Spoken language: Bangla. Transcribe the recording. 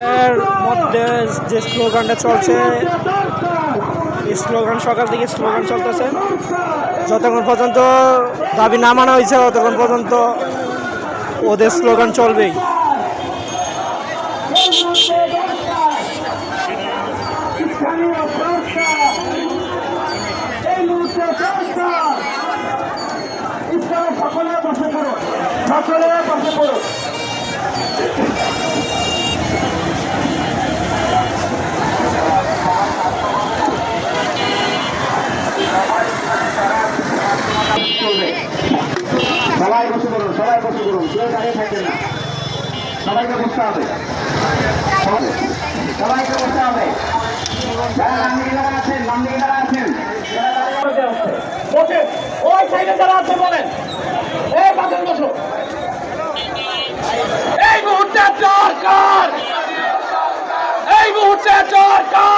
এর মধ্যে যে স্লোগানটা চলছে, এই স্লোগান সকাল থেকে স্লোগান চলতেছে, যতক্ষণ পর্যন্ত দাবি না মানা হয়েছে ততক্ষণ পর্যন্ত ওদের স্লোগান চলবেই। সকলে বসে পড়ুন, সকলে বসে পড়ুন। সবাই বসে পড়ুন, সবাই বসে পড়ুন, কেউ দাঁড়িয়ে থাকবেন না, সবাইকে বসতে হবে, সবাইকে বসতে হবে। যারা নাম দিকে যারা আছেন, নাম দিকে যারা আছেন বসে, ওই সাইডে যারা আছে বলেন, এই বাদল বসো। এই মুহূর্তে সরকার, এই মুহূর্তে সরকার